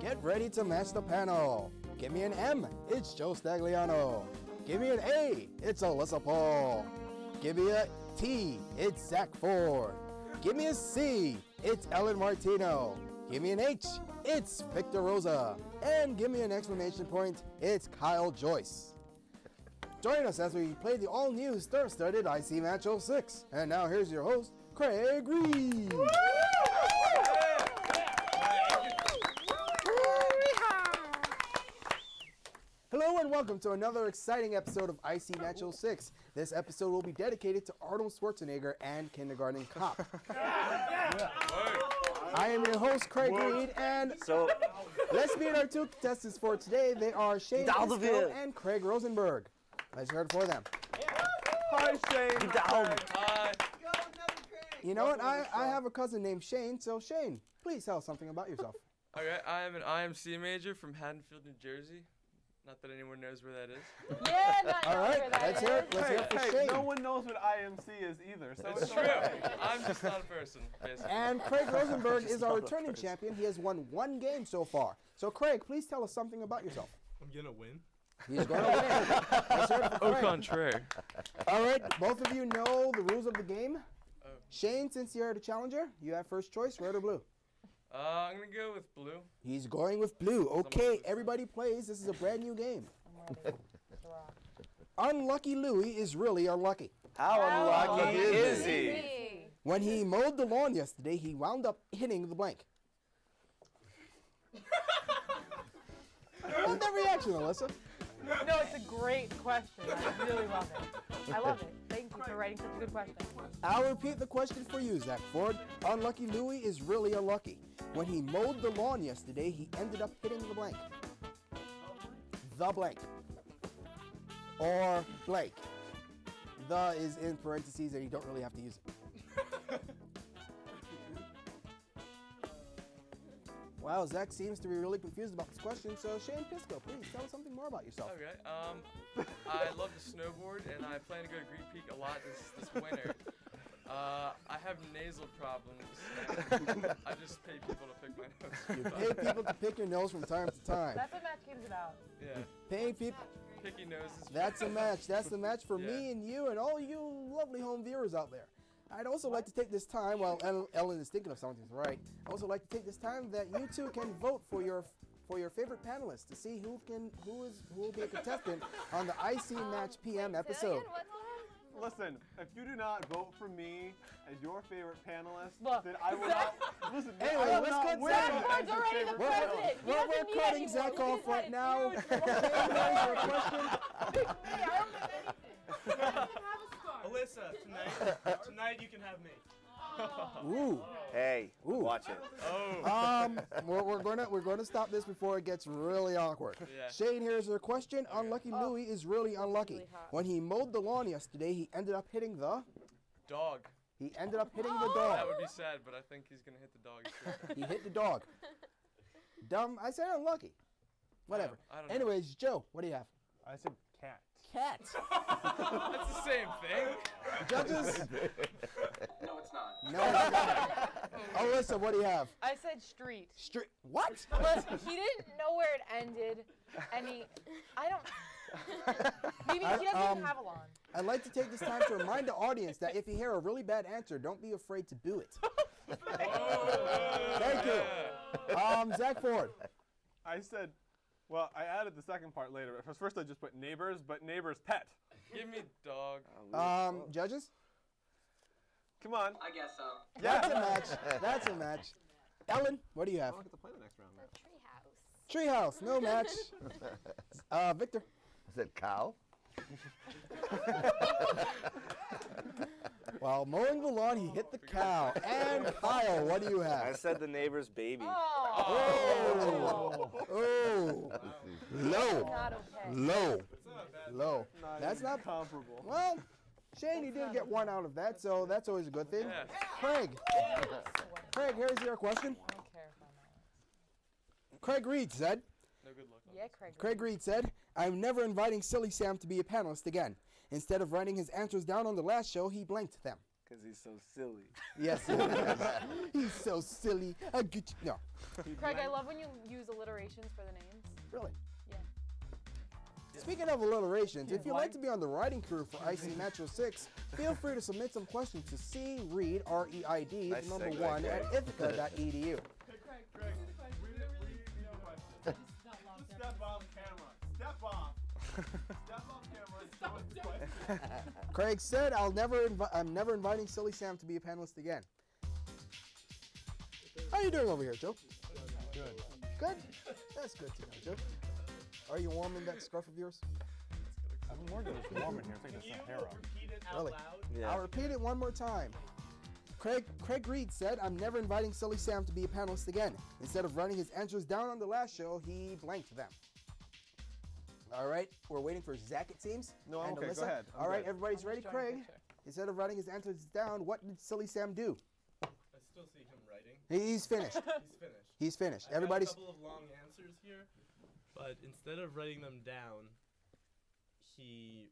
Get ready to match the panel. Give me an M, it's Joe Stagliano. Give me an A, it's Alyssa Paul. Give me a T, it's Zach Ford. Give me a C, it's Ellen Martino. Give me an H, it's Victor Rosa. And give me an exclamation point, it's Kyle Joyce. Join us as we play the all-new star-studded IC Match 06. And now here's your host, Craig Reed. Hello and welcome to another exciting episode of IC Match 06. This episode will be dedicated to Arnold Schwarzenegger and Kindergarten Cop. I am your host, Craig Reed, and let's meet our two contestants for today. They are Shane Pisco and Craig Rosenberg. Let's hear it for them. Hi, Shane. Hi. You know what? I have a cousin named Shane, so Shane, please tell us something about yourself. Okay, I am an IMC major from Haddonfield, New Jersey. Not that anyone knows where that is. Yeah, not All right, where that let's hear it. Let's hear it for Hey, Shane. no one knows what IMC is either, so It's true. I'm just not a person, basically. And Craig Rosenberg is our returning champion. He has won one game so far. So Craig, please tell us something about yourself. I'm gonna win. He's going to win. Let's hear it for Au Craig. contraire. All right, both of you know the rules of the game. Oh. Shane, since you're the challenger, you have first choice, red or blue? I'm going to go with blue. He's going with blue. Okay, everybody plays. This is a brand new game. Unlucky Louie is really unlucky. How unlucky is he? When he mowed the lawn yesterday, he wound up hitting the blank. I want that reaction, Alyssa. No, it's a great question. I really love it. I love it. Thank you for writing such a good question. I'll repeat the question for you, Zach Ford. Unlucky Louie is really unlucky. When he mowed the lawn yesterday, he ended up hitting the blank. The blank. Or blank. The is in parentheses and you don't really have to use it. Wow, Zach seems to be really confused about this question, so Shane Pisco, please tell us something more about yourself. Okay, I love to snowboard, and I plan to go to Green Peak a lot this winter. I have nasal problems. I just pay people to pick my nose. You pay people to pick your nose from time to time. That's what match game's about. Yeah. Paying people, Picky noses. that's a match. That's the match for Yeah. me and you and all you lovely home viewers out there. I'd also like to take this time, while Ellen is thinking of something to write, I'd also like to take this time that you two can vote for your favorite panelists to see who will be a contestant on the IC Match PM episode. Listen, if you do not vote for me as your favorite panelist, Look, then I will not. Listen, Anyway, I will let's not cut win Zach. as Ford's your already the favorite president. panelist. He doesn't We're need cutting anyone. Zach He's off got right it now. huge. Shane, there's your question. Alyssa, tonight you can have me. Ooh. Hey, Ooh. watch it. Oh. We're gonna stop this before it gets really awkward. Yeah. Shane, here's your question. Unlucky Louie is really unlucky. really hot. When he mowed the lawn yesterday, he ended up hitting the. Dog. He ended up hitting the That dog. would be sad, but I think he's going to hit the dog. He hit the dog. Dumb. I said unlucky. Whatever. I don't know. Anyways, Joe, what do you have? I said cat. Cat. That's the same thing. Judges. No, it's not. No, it's not. Alyssa, what do you have? I said street. Street. What? But he didn't know where it ended, and I don't. Maybe he doesn't even have a lawn. I'd like to take this time to remind the audience that if you hear a really bad answer, don't be afraid to boo it. Thank you. Zach Ford. I said, well, I added the second part later. First I just put neighbors, but neighbor's pet. Give me dog. Judges? Come on. I guess so. That's a match. That's a match. Ellen, what do you have? I don't get to play the next round now. Treehouse, no match. Victor. I said cow. While mowing the lawn, he hit the cow. And Kyle, what do you I have? said the neighbor's baby. Oh. Oh. Low. Not okay. Low. Low. That's not comparable. Well, Shane, you did get one out of that, so that's always a good thing. Yeah. Craig. Craig, here's your question. I don't care if I'm not. Craig Reed said, No good luck on Yeah, this. Craig Reed said, I'm never inviting Silly Sam to be a panelist again. Instead of writing his answers down on the last show, he blanked them. Because he's so silly. Yes, he is. He's so silly. I get you. No, Craig, I love when you use alliterations for the names. really. Yeah. Speaking of alliterations, if you'd like to be on the writing crew for IC Metro 6, feel free to submit some questions to creed, R-E-I-D, Nice the number segue, 1 Craig. at ithaca.edu. Craig, read the question. Step off camera. Step off. Step off camera and show us the question. Craig said, I'm never inviting Silly Sam to be a panelist again. How are you doing over here, Joe? Good. Good? That's good to know, Joe. Are you warm in that scarf of yours? I've been working this warm in here. Take the Sahara. Repeat it out Really? loud. Yeah. I'll repeat it one more time. Craig Reed said, I'm never inviting Silly Sam to be a panelist again. Instead of writing his answers down on the last show, he blanked them. All right, we're waiting for Zach, it seems. No, I'm and okay. Alyssa. Go ahead. I'm All right, good. everybody's ready. just drawing a Craig, picture. instead of writing his answers down, what did Silly Sam do? I still see him writing. He's finished. He's finished. He's finished. I got Everybody's. a couple of long answers here, but instead of writing them down, he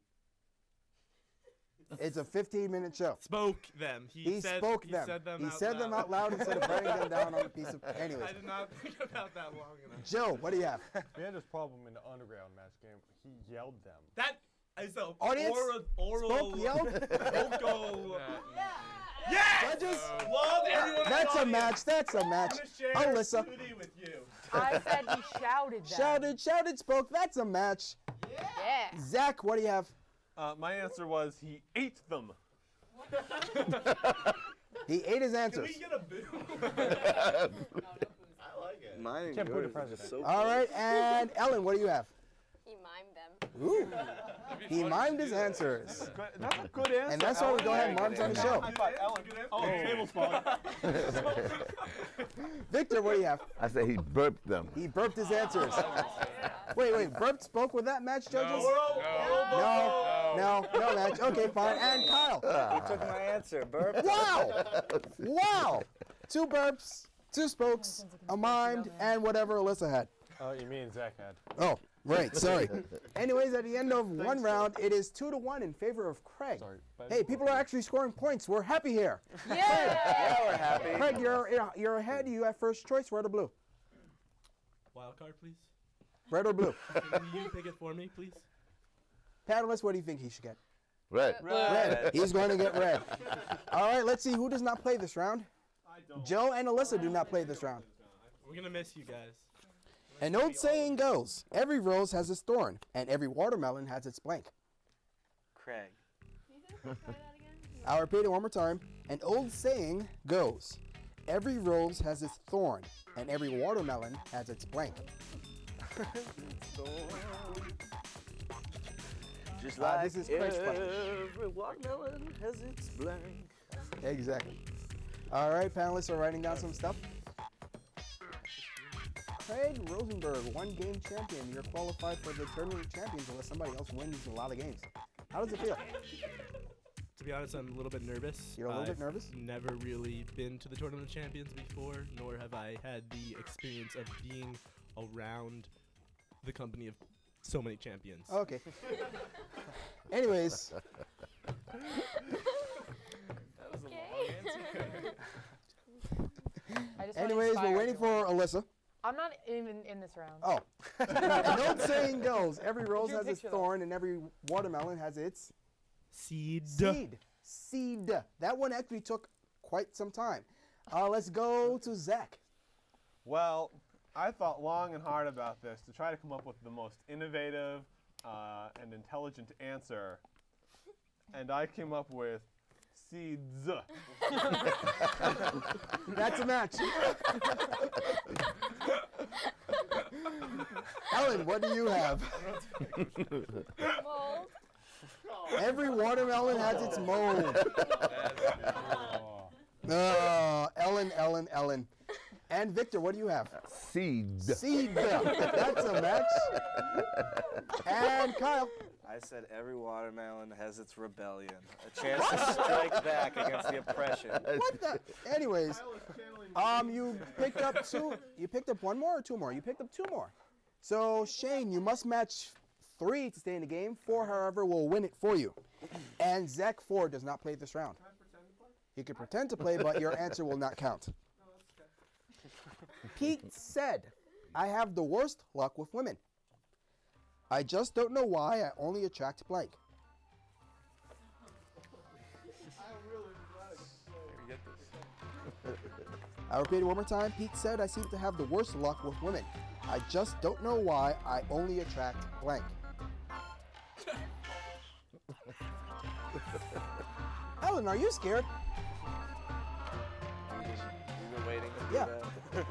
It's a 15-minute show. spoke them. He said, spoke he them. Said them He out said them loud. out loud instead of writing them down on a piece of. Anyways, I did not think about that long enough. Joe, what do you have? We had this problem in the underground match game. He yelled them. That is a Audience, oral spoke, yelled. vocal. Yeah. Yes! Judges, Love everyone. in that's the a audience. match. That's a match. I'm gonna share Alyssa. Sooty with you. I said he shouted them. Shouted, spoke. That's a match. Yeah. Zach, what do you have? My answer was he ate them. He ate his Can answers. we get a boo? I like it. Mine and Can't put yours the are just president. so All right, and Ellen, what do you have? He mimed them. Ooh, It'd be he fun mimed to his do that. answers. Good. That's a good answer. And that's why we don't have Ellen. moms on the show. I thought Ellen. Oh, the table's falling. Victor, what do you have? I say he burped them. He burped his answers. Wait, burped spoke with that match, judges? No match. Okay, fine. And Kyle. You took my answer. Burp. Wow. 2 burps, 2 spokes, a mimed, and whatever Alyssa had. Oh, you mean Zach had. Oh, right. Sorry. Anyways, at the end of one round, it is 2-1 in favor of Craig. Sorry. Hey, people are actually scoring points. We're happy here. Yeah. Yeah, we're happy. Craig, you're ahead. You have first choice, red or blue? Wild card, please. Red or blue? Can you pick it for me, please? Panelists, what do you think he should get? Red. Red. He's going to get red. All right, let's see who does not play this round. I don't. Joe and Alyssa do not play this round. We're gonna miss you guys. An old saying goes, every rose has its thorn, and every watermelon has its blank. Craig. Try that again? I'll repeat it one more time. An old saying goes, every rose has its thorn, and every watermelon has its blank. Just like this is Craig's part. every watermelon has its blank. Exactly. All right, panelists are writing down some stuff. Craig Rosenberg, 1-game champion. You're qualified for the Tournament of Champions unless somebody else wins a lot of games. How does it feel? To be honest, I'm a little bit nervous. You're a little bit nervous? Never really been to the Tournament of Champions before, nor have I had the experience of being around the company of so many champions. Okay. Anyways, That was a long answer. I just wanna anyways, inspire we're waiting everyone. for Alyssa. I'm not even in this round. Oh. An old saying goes, every rose Your has its picture, though. thorn and every watermelon has its Seed. seed. That one actually took quite some time. Let's go to Zach. Well, I thought long and hard about this to try to come up with the most innovative and intelligent answer. And I came up with seeds. That's a match. Ellen, what do you have? Mold. Every watermelon has its mold. Oh. Ellen. And Victor, what do you have? Seed. Seed. That's a match. And Kyle. I said every watermelon has its rebellion. A chance to strike back against the oppression. What the? Anyways, you picked up 2. You picked up 1 more or 2 more? You picked up 2 more. So Shane, you must match 3 to stay in the game. 4, however, will win it for you. And Zach 4 does not play this round. Can I pretend to play? You can pretend to play, but your answer will not count. Pete said, I have the worst luck with women. I just don't know why I only attract blank. I'll repeat it one more time. Pete said, I seem to have the worst luck with women. I just don't know why I only attract blank. Ellen, are you scared? You've been waiting to do Yeah. that.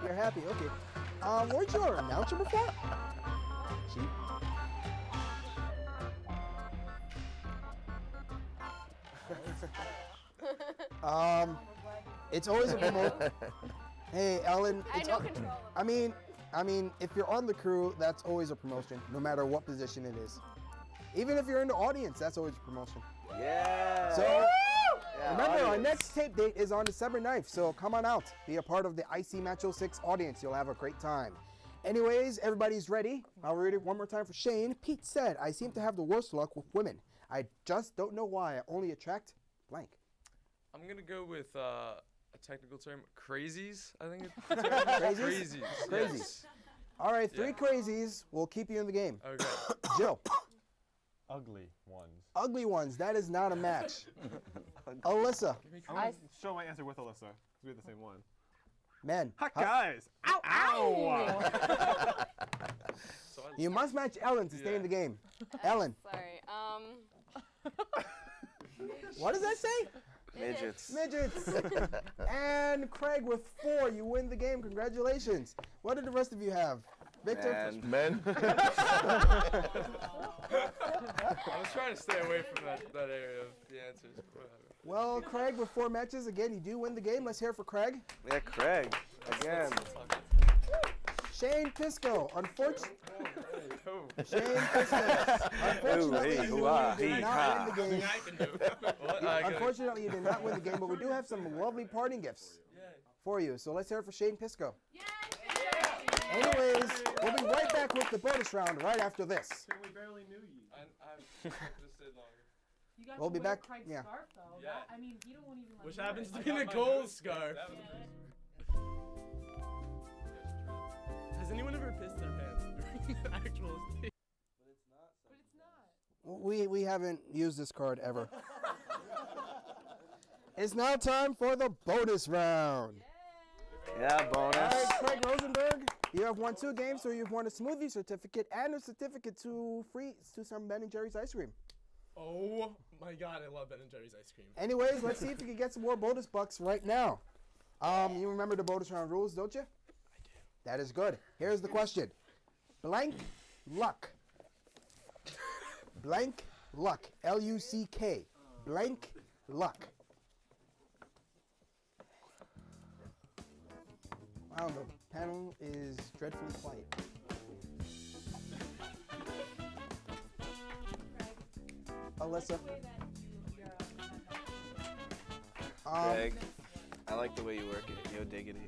You're happy, okay. Weren't you an announcer before? She. It's always a promotion. Hey, Ellen. I had no control of it. I mean, if you're on the crew, that's always a promotion, no matter what position it is. Even if you're in the audience, that's always a promotion. Yeah. So, Yeah, remember, our audience. next tape date is on December 9th, so come on out. Be a part of the IC Match 06 audience. You'll have a great time. Anyways, everybody's ready. I'll read it one more time for Shane. Pete said, I seem to have the worst luck with women. I just don't know why I only attract blank. I'm gonna go with a technical term, crazies. I think it's the term. Crazies? Crazies. Crazies. Yes. All right, 3 Yeah. crazies will keep you in the game. Okay. Jill, Ugly ones. ugly ones. That is not a match. Alyssa, I'm going to show my answer with Alyssa, because we had the same one. men. Hot guys! Ow! Ow! So I, You must match Ellen to stay in the game. Ellen, Sorry. what does that say? Midgets. Midgets. And Craig with 4. You win the game. Congratulations. What did the rest of you have? Victor? Man. Men. I was trying to stay away from that area of the answers. But whatever. Well, Craig with 4 matches. Again, you do win the game. Let's hear it for Craig. Yeah, Craig. Again. Shane Pisco. Unfortunately, Oh. Shane Pisco. Unfortunately, hey, you hoo-ah, did not hee-ha. win the game. I can do. What? I gotta- Unfortunately, you did not win the game, but we do have some lovely parting gifts for you. So let's hear it for Shane Pisco. Anyways, we'll be right back with the bonus round right after this. We barely knew you. I just stayed longer. You got We'll to be wear back- Craig's yeah. scarf, though. Yeah. That, I mean, you don't want to even let Which him wear happens it. to I be got my Nicole's notes. scarf. That was the first Has anyone ever pissed their pants during the actual stage? But it's not. We haven't used this card ever. It's now time for the bonus round. Yeah, All bonus. right, Craig Rosenberg, you have won 2 games, so you've won a smoothie certificate and a certificate to some Ben and Jerry's ice cream. Oh my god, I love Ben & Jerry's ice cream. Anyways, let's see if you can get some more bonus bucks right now. You remember the bonus round rules, don't you? I do. That is good. Here's the question. Blank luck. Blank luck. L-U-C-K. Blank luck. Wow, the panel is dreadfully quiet. Alyssa. Craig. I like the way you work it. Yo, diggity.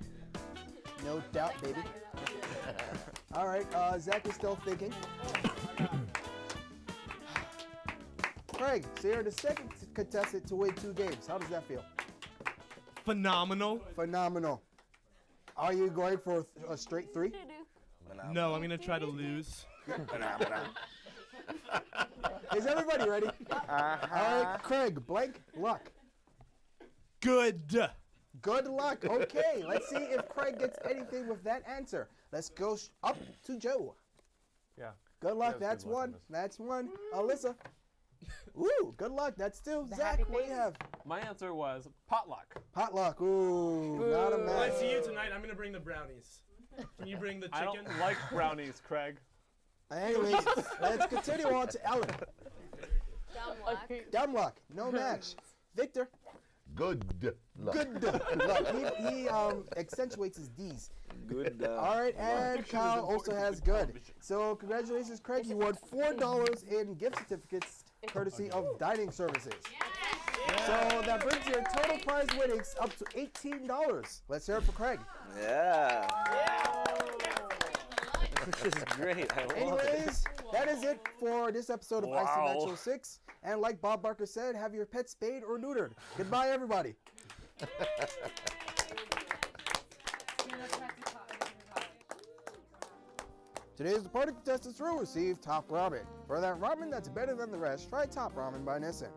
No doubt, baby. All right, Zach is still thinking. Craig, so you're the second contestant to win 2 games. How does that feel? Phenomenal. Phenomenal. Are you going for a straight 3? No, I'm gonna try to lose. Is everybody ready? All right, Craig, blank luck. Good. Good luck. Okay, let's see if Craig gets anything with that answer. Let's go up to Joe. Yeah. Good luck. Yeah, That's good luck on one. this. That's one. Alyssa. Ooh, good luck. That's 2. The Zach, happy what do you face? have? My answer was potluck. Potluck. Ooh, not a When I match. see you tonight, I'm gonna bring the brownies. Can you bring the I chicken? don't like brownies, Craig. Anyways, let's continue on to Ellen. Dumb luck. Dumb luck. No match. Victor. Good luck. Good luck. He accentuates his D's. Good. All right, and Kyle also has good. So congratulations, Craig. You won $4 in gift certificates courtesy of dining services. So that brings your total prize winnings up to $18. Let's hear it for Craig. Yeah. This is great. I love it. Anyways, that is it for this episode of Wow. IC Match 06. And like Bob Barker said, have your pet spayed or neutered. Goodbye, everybody. Today's departing contestants will receive Top Ramen. For that ramen that's better than the rest, try Top Ramen by Nissan.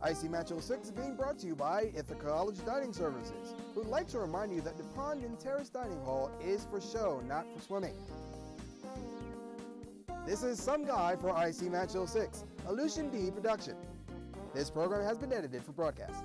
Icy Match 06 is being brought to you by Ithaca College Dining Services, who would like to remind you that the pond and terrace dining hall is for show, not for swimming. This is Some Guy for Icy Match 06, a Lucian D production. This program has been edited for broadcast.